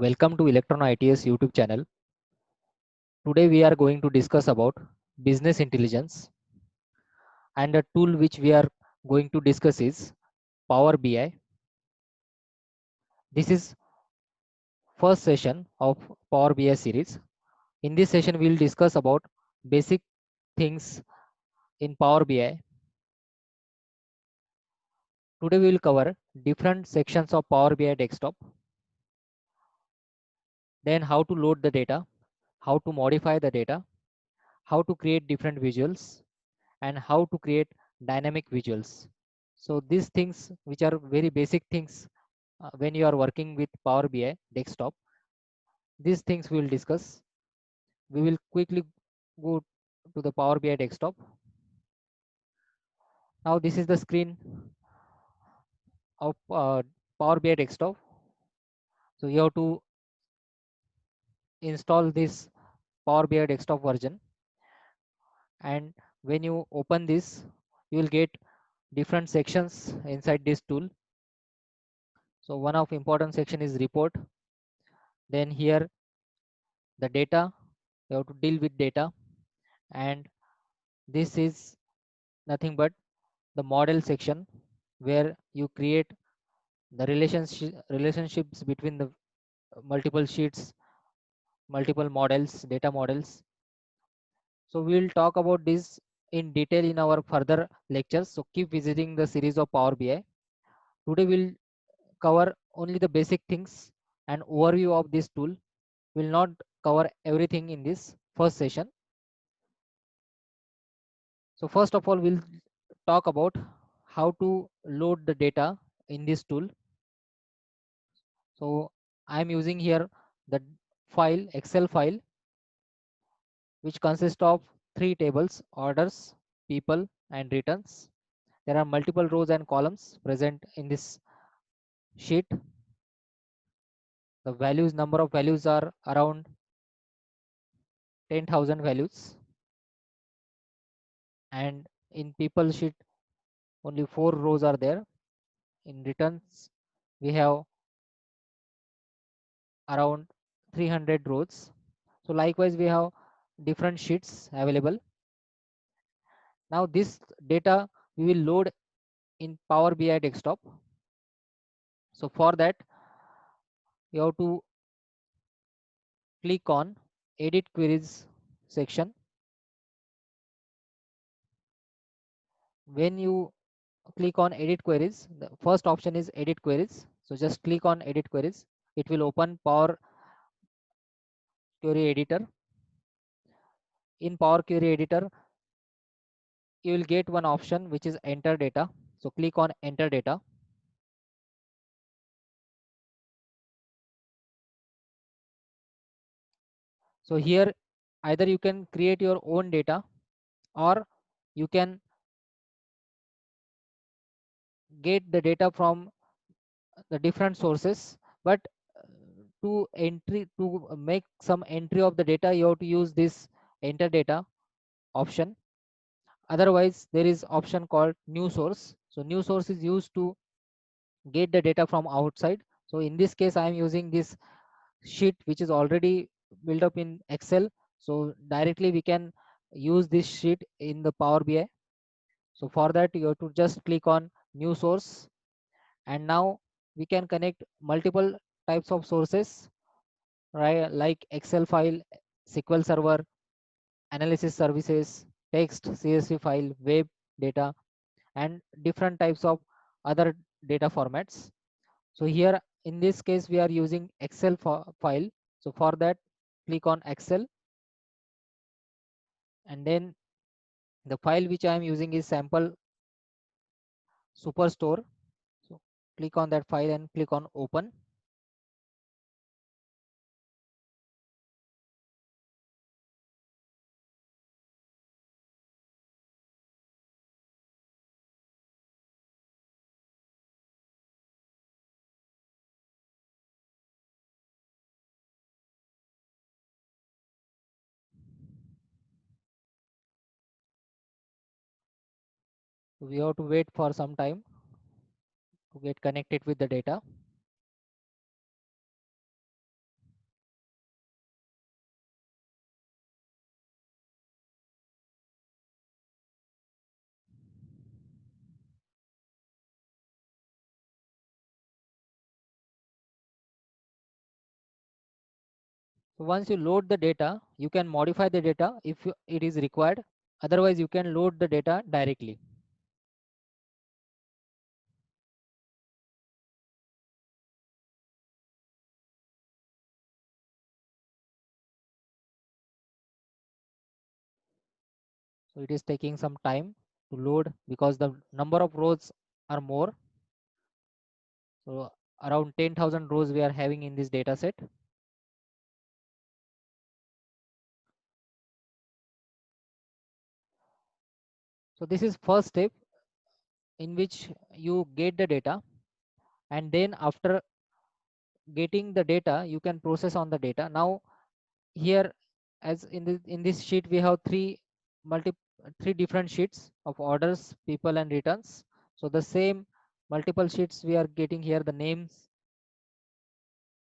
Welcome to Electron ITS YouTube channel. Today we are going to discuss about business intelligence, and the tool which we are going to discuss is Power BI. This is first session of Power BI series. In this session we will discuss about basic things in Power BI. Today we will cover different sections of Power BI desktop, then how to load the data, how to modify the data, how to create different visuals, and how to create dynamic visuals. So these things which are very basic things when you are working with Power BI desktop, these things we will discuss. We will quickly go to the Power BI desktop. Now this is the screen of Power BI desktop. So you have to install this Power BI desktop version, and when you open this, you will get different sections inside this tool. So one of important section is report. Then here the data, you have to deal with data, and this is nothing but the model section where you create the relationships between the multiple sheets, multiple models, data models. So we will talk about this in detail in our further lectures, so keep visiting the series of Power BI. Today we'll cover only the basic things and overview of this tool. Will not cover everything in this first session. So first of all, we'll talk about how to load the data in this tool. So I'm using here the file, Excel file, which consists of three tables: orders, people, and returns. There are multiple rows and columns present in this sheet. The values, number of values are around 10,000 values, and in people sheet only 4 rows are there. In returns we have around 300 rows. So likewise we have different sheets available. Now this data we will load in Power BI desktop. So for that you have to click on edit queries section. When you click on edit queries, the first option is edit queries. So just click on edit queries. It will open Power Query Editor. In Power Query Editor you will get one option which is enter data. So click on enter data. So here either you can create your own data, or you can get the data from the different sources. But to make some entry of the data, you have to use this enter data option. Otherwise there is option called new source. So new source is used to get the data from outside. So in this case I am using this sheet which is already built up in Excel. So directly we can use this sheet in the Power BI. So for that you have to just click on new source, and now we can connect multiple types of sources, right, like Excel file, SQL server, analysis services, text, CSV file, web data, and different types of other data formats. So here in this case we are using Excel file. So for that click on Excel, and then the file which I am using is sample superstore. So click on that file and click on open. So we have to wait for some time to get connected with the data. So once you load the data, you can modify the data if it is required. Otherwise, you can load the data directly. So it is taking some time to load because the number of rows are more. So around 10,000 rows we are having in this data set. So this is first step in which you get the data, and then after getting the data you can process on the data. Now here, as in this sheet we have multi three different sheets of orders, people and returns. So the same multiple sheets we are getting here, the names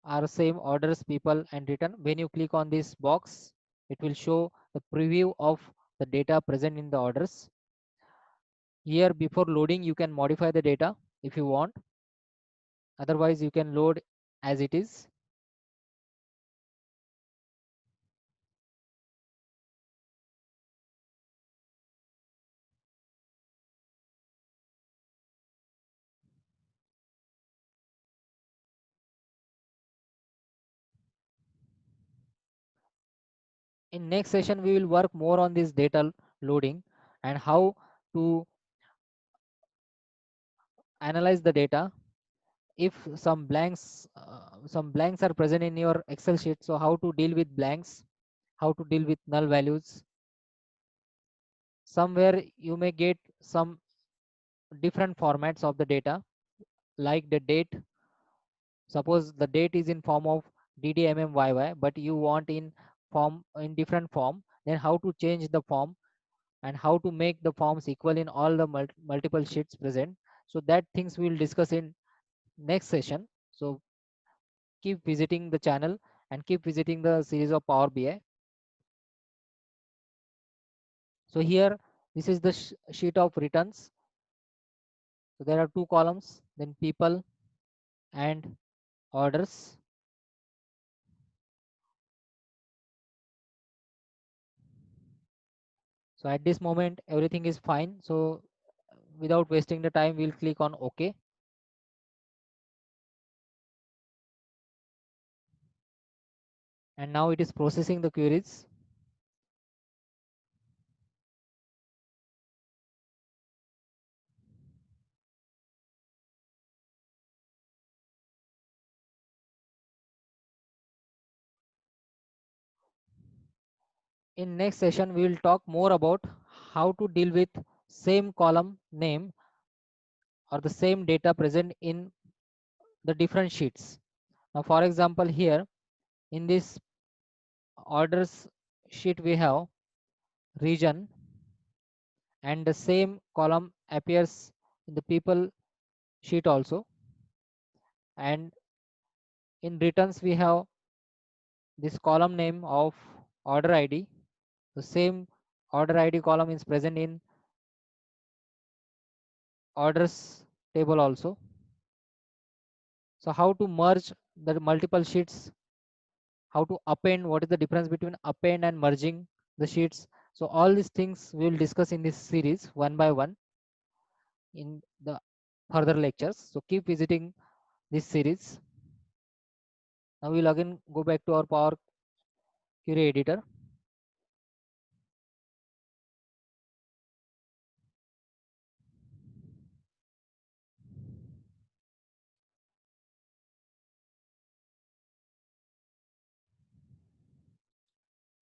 are same, orders, people and return. When you click on this box, it will show the preview of the data present in the orders. Here before loading you can modify the data if you want, otherwise you can load as it is. In next session we will work more on this data loading and how to analyze the data. If some blanks are present in your Excel sheet, so how to deal with blanks, how to deal with null values. Somewhere you may get some different formats of the data, like the date. Suppose the date is in form of DDMMYY, but you want in different form, then how to change the form and how to make the forms equal in all the multiple sheets present. So that things we will discuss in next session. So keep visiting the channel and keep visiting the series of Power BI. So here, this is the sheet of returns. So there are two columns, then people and orders. So at this moment, everything is fine. So without wasting the time, we'll click on OK. And now it is processing the queries. In next session, we will talk more about how to deal with same column name or the same data present in the different sheets. Now, for example, here in this orders sheet, we have region, and the same column appears in the people sheet also. And in returns, we have this column name of order ID. The same order ID column is present in orders table also. So how to merge the multiple sheets, how to append, what is the difference between append and merging the sheets. So all these things we will discuss in this series one by one in the further lectures. So keep visiting this series. Now we'll again go back to our Power Query editor.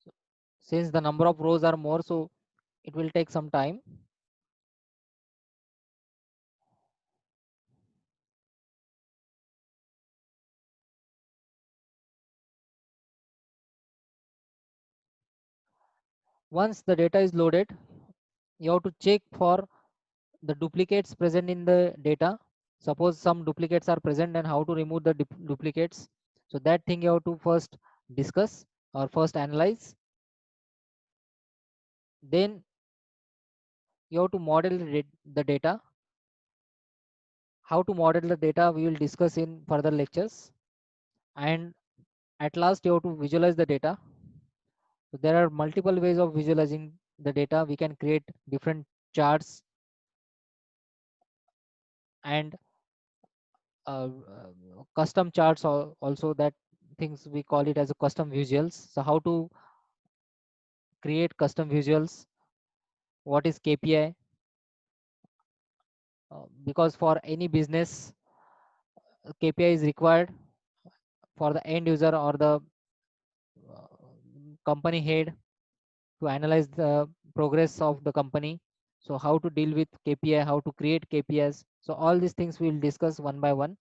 So since the number of rows are more, so it will take some time. Once the data is loaded, you have to check for the duplicates present in the data. Suppose some duplicates are present, and how to remove the duplicates. So that thing you have to first discuss or first analyze. Then you have to model the data. How to model the data we will discuss in further lectures. And At last, you have to visualize the data. So there are multiple ways of visualizing the data. We can create different charts and custom charts, also that things we call it as a custom visuals. So how to create custom visuals, what is KPI, because for any business KPI is required for the end user or the uh, company head to analyze the progress of the company. So how to deal with KPI, how to create KPIs. So all these things we'll discuss one by one.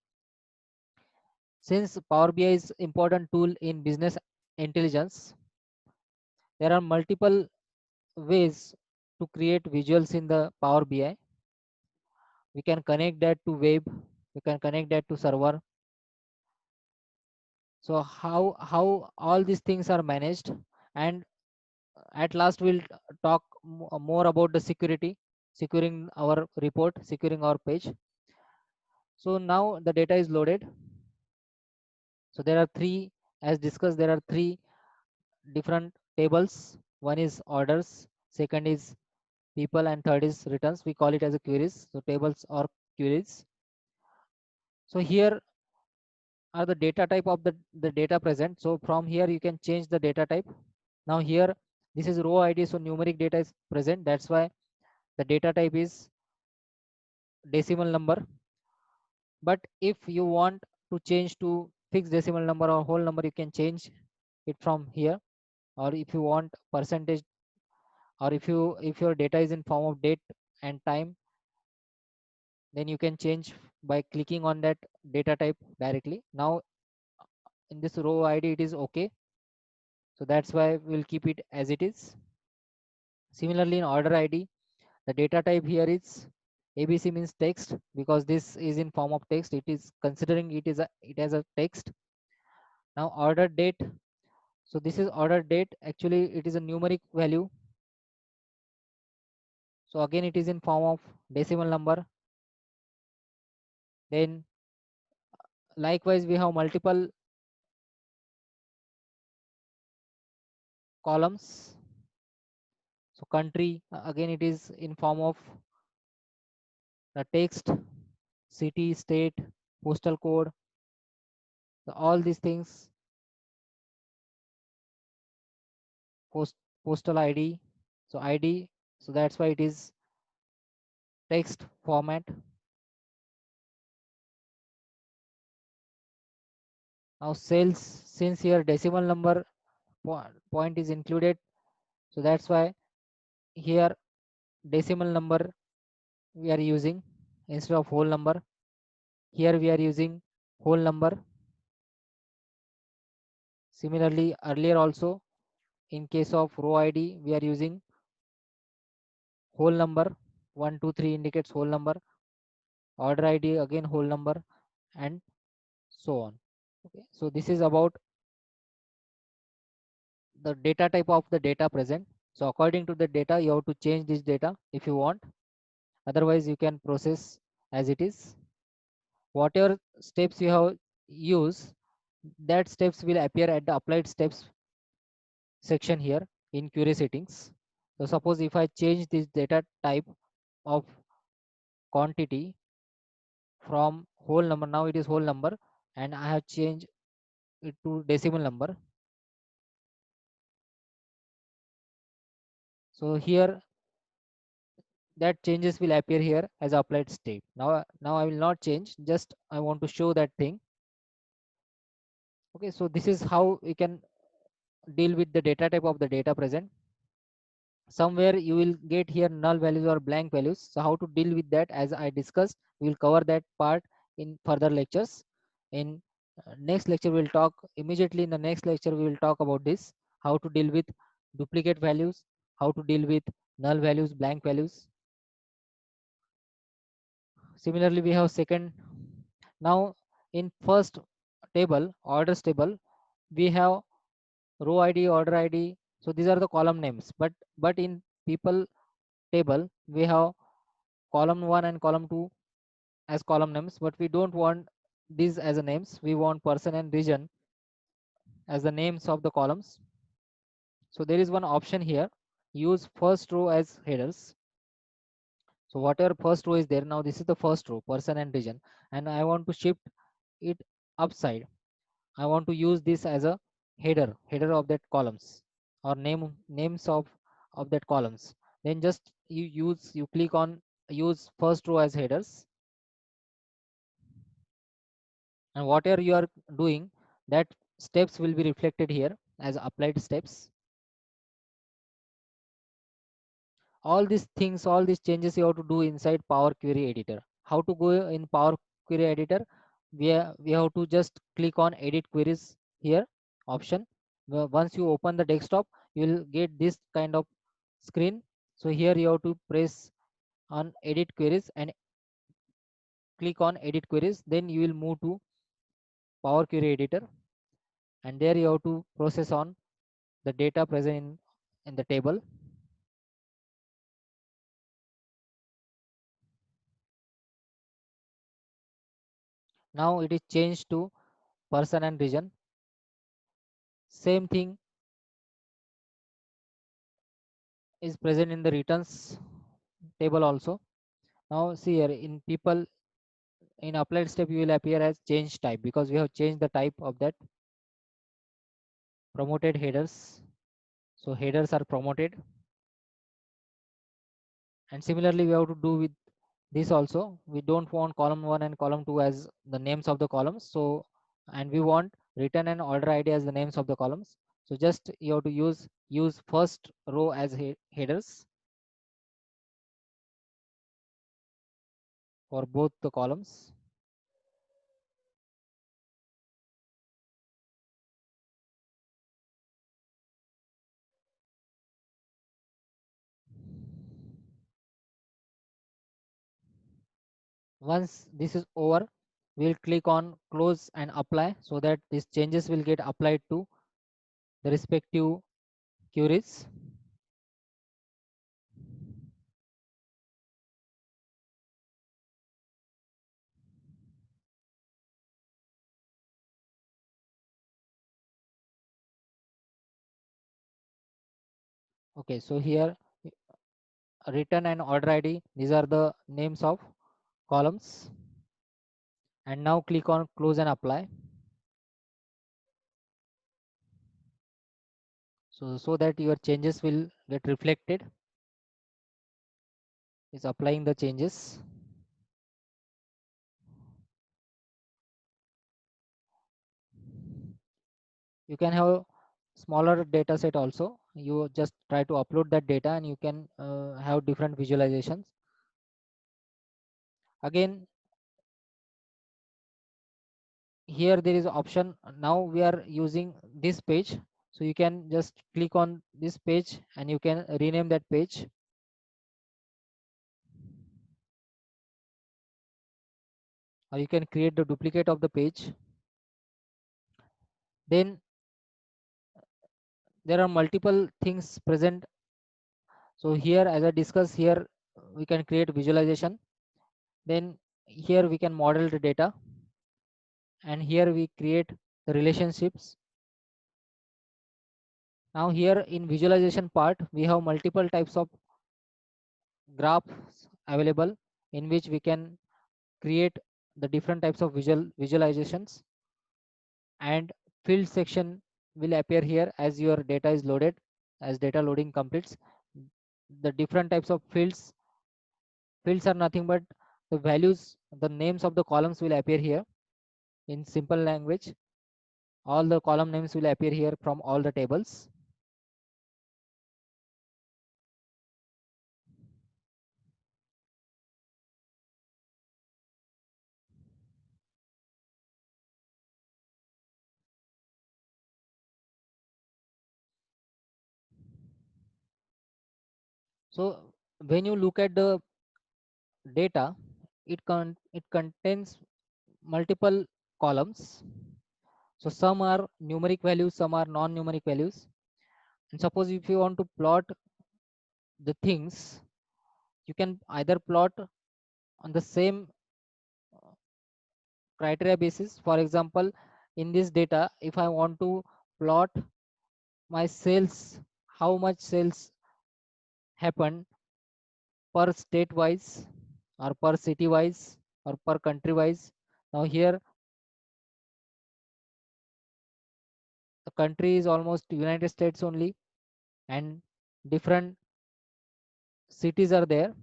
Since Power BI is important tool in business intelligence, there are multiple ways to create visuals in the Power BI. We can connect that to web, we can connect that to server. So how all these things are managed, and at last we'll talk more about the security, securing our report, securing our page. So now the data is loaded. So there are three, as discussed, there are three different tables. One is orders, second is people, and third is returns. We call it as a queries. So tables or queries. So here are the data type of the data present. So from here you can change the data type. Now here this is row ID, so numeric data is present. That's why the data type is decimal number. But if you want to change to fixed decimal number or whole number, you can change it from here. Or if you want percentage, or if your data is in form of date and time, then you can change by clicking on that data type directly. Now in this row ID it is okay, so that's why we'll keep it as it is. Similarly in order ID, the data type here is ABC, means text, because this is in form of text, it is considering it as a text. Now order date, so this is order date, actually it is a numeric value, so again it is in form of decimal number. Then likewise we have multiple columns. So country, again it is in form of the text, city, state, postal code, so all these things, post postal ID, so ID, so that's why it is text format. Now sales, since here decimal number point is included, so that's why here decimal number we are using instead of whole number. Here we are using whole number. Similarly earlier also, in case of row ID we are using whole number, 1 2 3 indicates whole number, order ID again whole number, and so on. Okay, so this is about the data type of the data present. So according to the data you have to change this data if you want, otherwise you can process as it is. Whatever steps you have used, that steps will appear at the applied steps section here in query settings. So suppose if I change this data type of quantity from whole number, now it is whole number, and I have changed it to decimal number. So here that changes will appear here as applied state. Now I will not change, just I want to show that thing. Okay, so this is how we can deal with the data type of the data present. Somewhere you will get here null values or blank values, so how to deal with that, as I discussed, we will cover that part in further lectures. In next lecture we'll talk, immediately in the next lecture we will talk about this, how to deal with duplicate values, how to deal with null values, blank values. Similarly we have second. Now in first table, orders table, we have row ID, order ID, so these are the column names, but in people table we have column 1 and column 2 as column names, but we don't want these as a names, we want person and region as the names of the columns. So there is one option here, use first row as headers. So whatever first row is there, now this is the first row, person and region, and I want to shift it upside. I want to use this as a header of that columns, or names of that columns. Then just you click on use first row as headers, and whatever you are doing, that steps will be reflected here as applied steps. All these things, all these changes you have to do inside Power Query Editor. How to go in Power Query Editor? We have to just click on edit queries here option. Once you open the desktop, you will get this kind of screen. So here you have to press on edit queries and click on edit queries, then you will move to Power Query Editor, and there you have to process on the data present in the table. Now it is changed to person and region. Same thing is present in the returns table also. Now see here in people, in applied step you will appear as change type, because we have changed the type of that promoted headers. So headers are promoted, and similarly we have to do with this also. We don't want column 1 and column 2 as the names of the columns, so and we want return and order id as the names of the columns. So just you have to use first row as headers for both the columns. Once this is over, we'll click on close and apply, so that these changes will get applied to the respective queries. Okay, so here return and order id, these are the names of columns, and now click on close and apply, so that your changes will get reflected. Is applying the changes. You can have smaller data set also. You just try to upload that data, and you can have different visualizations. Again, here there is option. Now we are using this page, so you can just click on this page and you can rename that page. Or you can create the duplicate of the page. Then there are multiple things present. So here, as I discussed here, we can create visualization. Then here we can model the data, and here we create the relationships. Now here in visualization part, we have multiple types of graphs available, in which we can create the different types of visualizations, and field section will appear here as your data is loaded. As data loading completes, the different types of fields are nothing but the values, the names of the columns will appear here. In simple language, all the column names will appear here from all the tables. So when you look at the data, it contains multiple columns. So some are numeric values, some are non-numeric values. And suppose if you want to plot the things, you can either plot on the same criteria basis. For example, in this data, if I want to plot my sales, how much sales happen per state wise or per city wise or per country wise. Now here the country is almost United States only, and different cities are there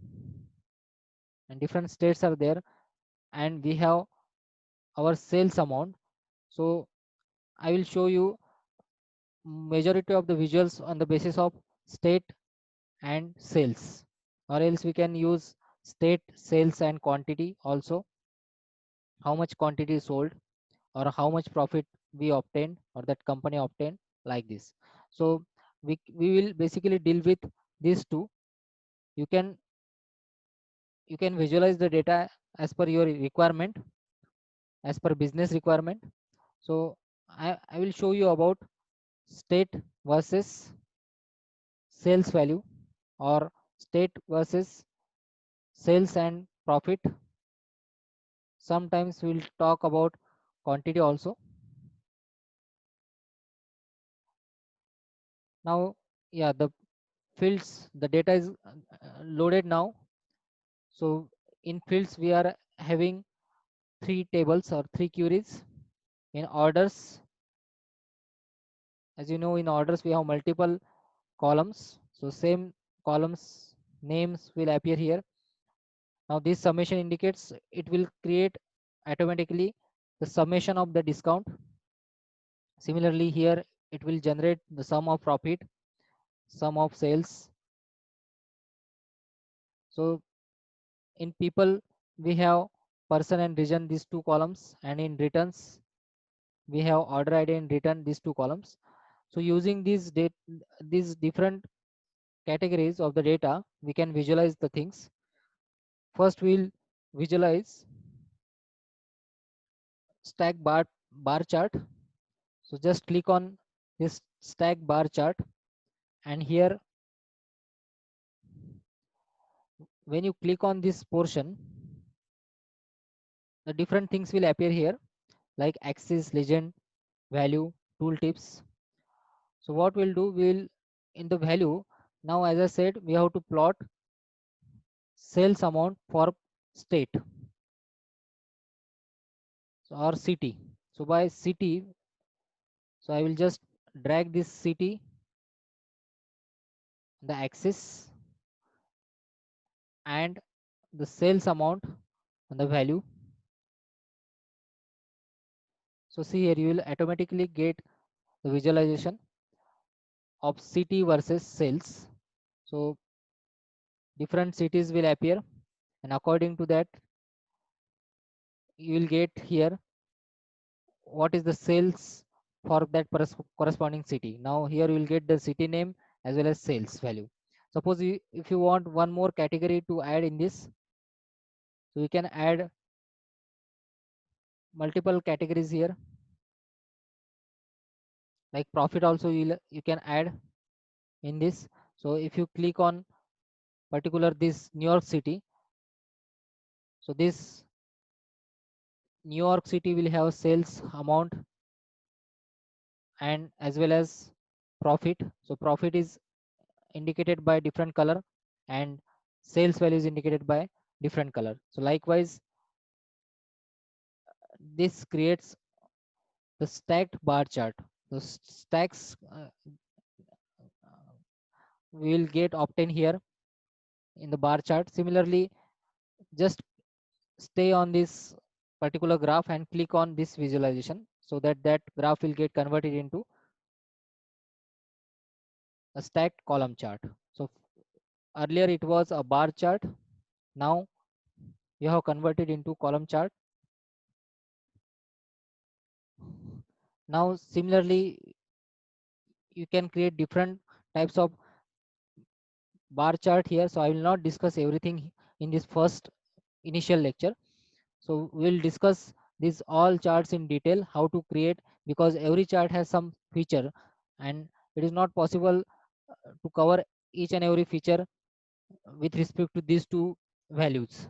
and different states are there, and we have our sales amount. So I will show you majority of the visuals on the basis of state and sales, or else we can use state, sales and quantity also, how much quantity is sold or how much profit we obtained or that company obtained, like this. So we will basically deal with these two. You can visualize the data as per your requirement, as per business requirement. So I will show you about state versus sales value, or state versus sales and profit. Sometimes we'll talk about quantity also. Now, yeah, the fields, the data is loaded now. So in fields we are having three tables or three queries. In orders, as you know, in orders we have multiple columns, so same columns names will appear here. Now this summation indicates it will create automatically the summation of the discount. Similarly here it will generate the sum of profit, sum of sales. So in people we have person and region, these two columns, and in returns we have order ID and return, these two columns. So using these different categories of the data, we can visualize the things. First we'll visualize stack bar chart. So just click on this stack bar chart, and here when you click on this portion, the different things will appear here, like axis, legend, value, tooltips. So what we'll do, we'll in the value, now as I said, we have to plot sales amount for state, so or city. So by city, so I will just drag this city, the axis, and the sales amount and the value. So see here, you will automatically get the visualization of city versus sales. So different cities will appear, and according to that you will get here what is the sales for that corresponding city. Now here you will get the city name as well as sales value. Suppose if you want one more category to add in this, so you can add multiple categories here, like profit also you can add in this. So if you click on particular this New York City, so this New York City will have sales amount and as well as profit. So profit is indicated by different color, and sales value is indicated by different color. So likewise this creates the stacked bar chart. The stacks we will get obtained here in the bar chart. Similarly, just stay on this particular graph and click on this visualization, so that that graph will get converted into a stacked column chart. So earlier it was a bar chart, now you have converted into column chart. Now similarly you can create different types of bar chart here, so I will not discuss everything in this first initial lecture. So we'll discuss these all charts in detail, how to create, because every chart has some feature and it is not possible to cover each and every feature with respect to these two values.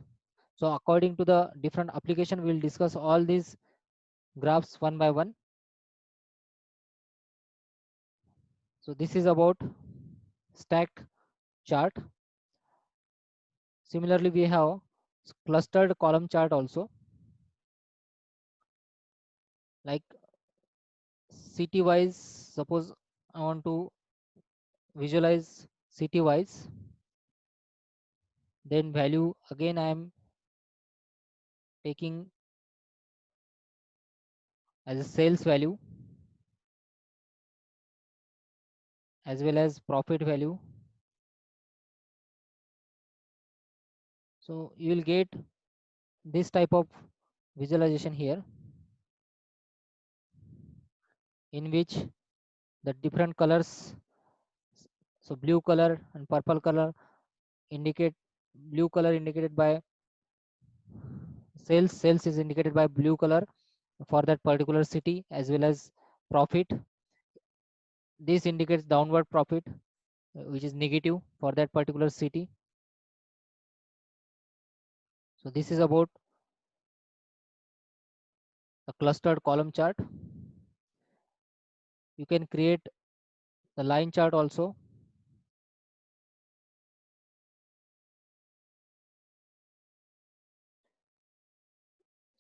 So according to the different application, we'll discuss all these graphs one by one. So this is about stacked chart. Similarly, we have clustered column chart also, like city wise. Suppose I want to visualize city wise, then value again I am taking as a sales value as well as profit value. So you will get this type of visualization here, in which the different colors, so blue color and purple color indicate, blue color indicated by sales is indicated by blue color for that particular city, as well as profit, this indicates downward profit, which is negative for that particular city. So this is about a clustered column chart. You can create the line chart also.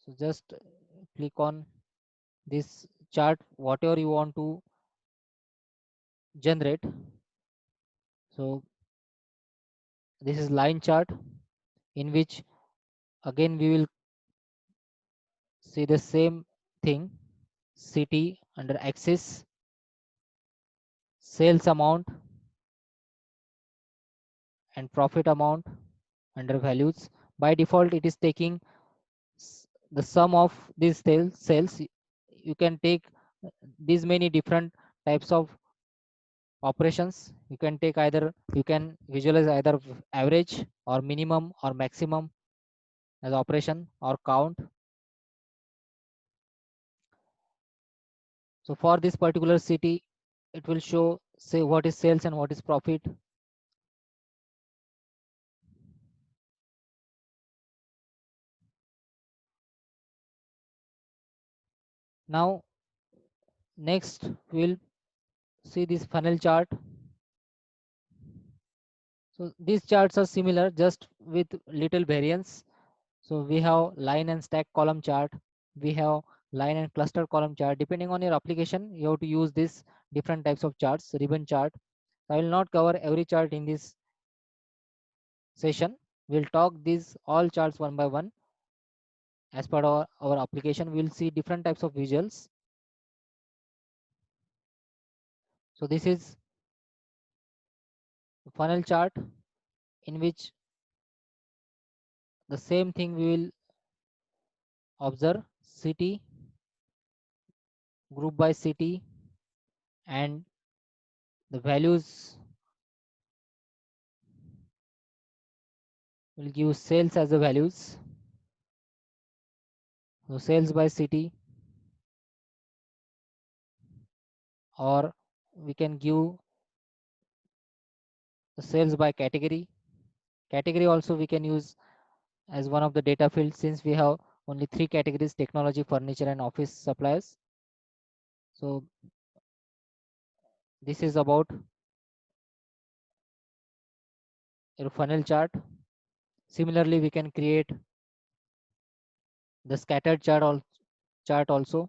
So just click on this chart, whatever you want to generate. So this is line chart, in which again we will see the same thing, city under axis, sales amount and profit amount under values. By default it is taking the sum of these sales. You can take these many different types of operations. You can take either, you can visualize either average or minimum or maximum as operation, or count. So for this particular city, it will show say what is sales and what is profit. Now next we'll see this funnel chart. So these charts are similar, just with little variance. So we have line and stack column chart, we have line and cluster column chart. Depending on your application, you have to use this different types of charts, ribbon chart. I will not cover every chart in this session. We'll talk these all charts one by one. As per our application, we'll see different types of visuals. So this is funnel chart, in which the same thing we will observe, city, group by city, and the values will give sales as the values. So sales by city, or we can give the sales by category. Category also we can use as one of the data fields, since we have only three categories: technology, furniture, and office supplies. So this is about your funnel chart. Similarly, we can create the scattered chart also.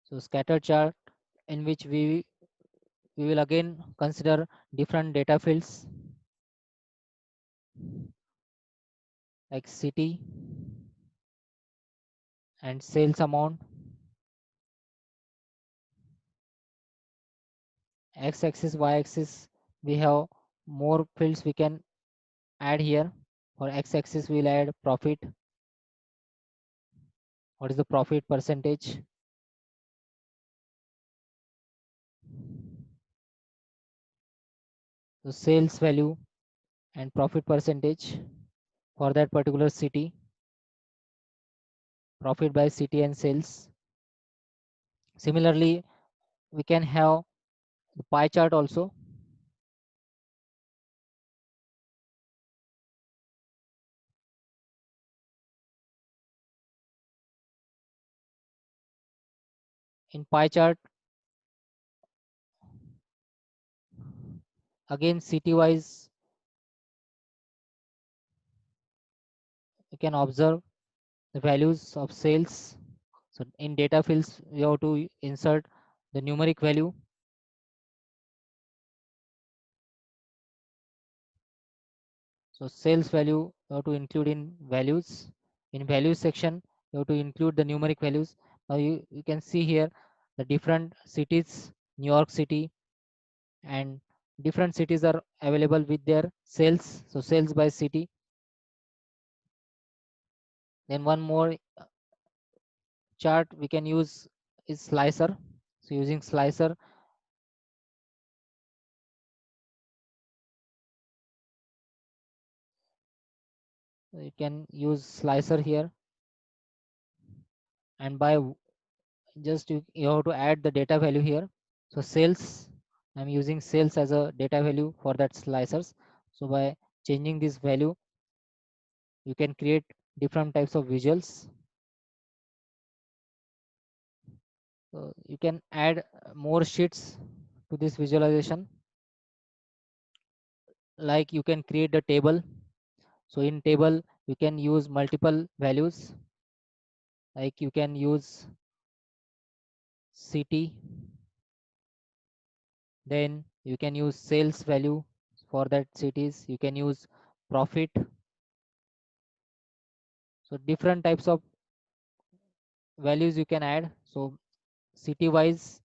So scattered chart, in which we will again consider different data fields like city and sales amount. X axis, Y axis, we have more fields we can add here. For X axis, we'll add profit. What is the profit percentage? So sales value and profit percentage for that particular city, profit by city and sales. Similarly, we can have the pie chart also. In pie chart, again city wise, you can observe the values of sales. So in data fields, you have to insert the numeric value. So sales value you have to include in values. In values section, you have to include the numeric values. Now you can see here the different cities, New York City, and different cities are available with their sales. So sales by city. Then one more chart we can use is slicer. So using slicer, you can use slicer here, and by just you have to add the data value here. So sales, I'm using sales as a data value for that slicers. So by changing this value, you can create different types of visuals. So you can add more sheets to this visualization, like you can create a table. So in table you can use multiple values, like you can use city, then you can use sales value for that cities, you can use profit. So different types of values you can add. So city wise,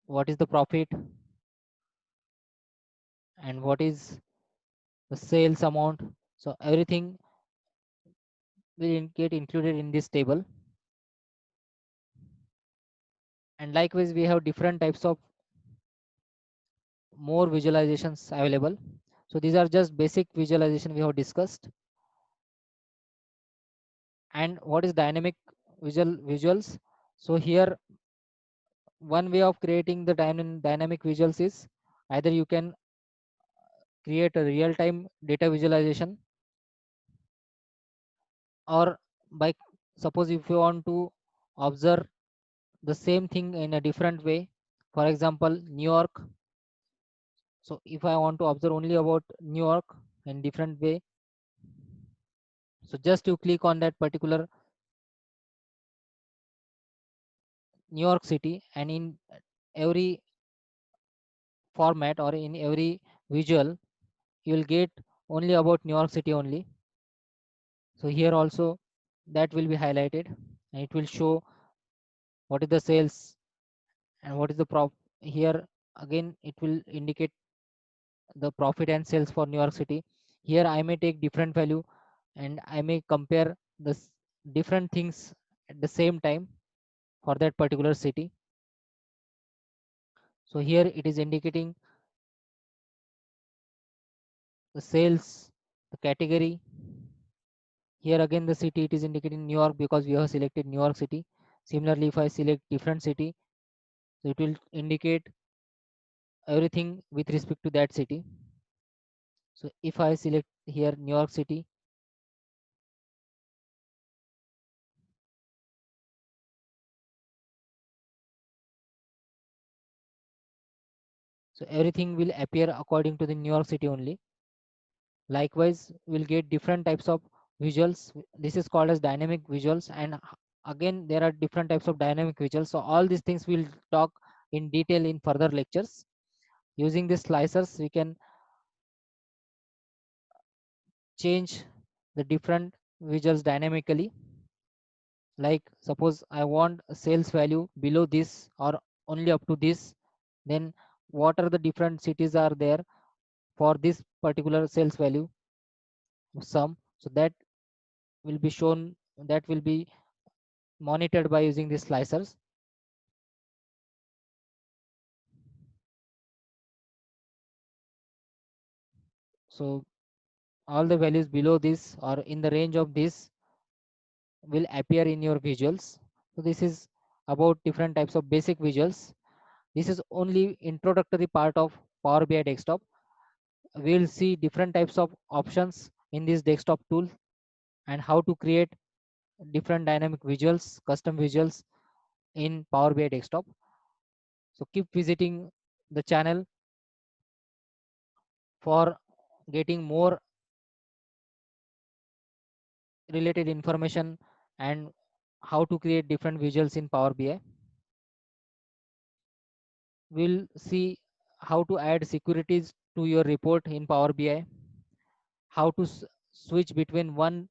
what is the profit and what is the sales amount. So everything will get included in this table. And likewise, we have different types of more visualizations available. So these are just basic visualization we have discussed. And what is dynamic visuals? So here, one way of creating the dynamic visuals is either you can create a real-time data visualization, or by suppose if you want to observe the same thing in a different way, for example New York. So if I want to observe only about New York in different way, so just you click on that particular New York City, and in every format or in every visual you will get only about New York City only. So here also that will be highlighted, and it will show what is the sales and what is the prop. Here again it will indicate the profit and sales for New York City. Here I may take different value and I may compare the different things at the same time for that particular city. So here it is indicating the sales, the category. Here again the city, it is indicating New York because we have selected New York City. Similarly, if I select different city, so it will indicate everything with respect to that city. So if I select here New York City, so everything will appear according to the New York City only. Likewise, we'll get different types of visuals. This is called as dynamic visuals, and again there are different types of dynamic visuals. So all these things we'll talk in detail in further lectures. Using these slicers, we can change the different visuals dynamically. Like suppose I want a sales value below this or only up to this, then what are the different cities are there for this particular sales value sum. So that will be shown, that will be monitored by using these slicers. So all the values below this or in the range of this will appear in your visuals. So this is about different types of basic visuals. This is only introductory part of Power BI desktop. We'll see different types of options in this desktop tool and how to create different dynamic visuals, custom visuals. in Power BI desktop. So keep visiting the channel for getting more related information and how to create different visuals in Power BI. We'll see how to add securities to your report in Power BI, how to switch between one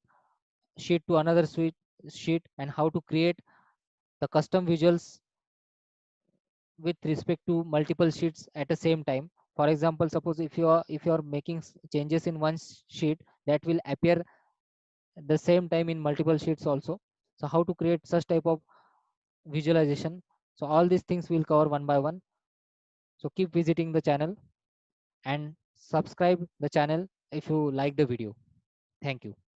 sheet to another sheet, and how to create the custom visuals with respect to multiple sheets at the same time. For example, suppose if you are making changes in one sheet, that will appear at the same time in multiple sheets also. So how to create such type of visualization? So all these things we'll cover one by one. So keep visiting the channel and subscribe the channel if you like the video. Thank you.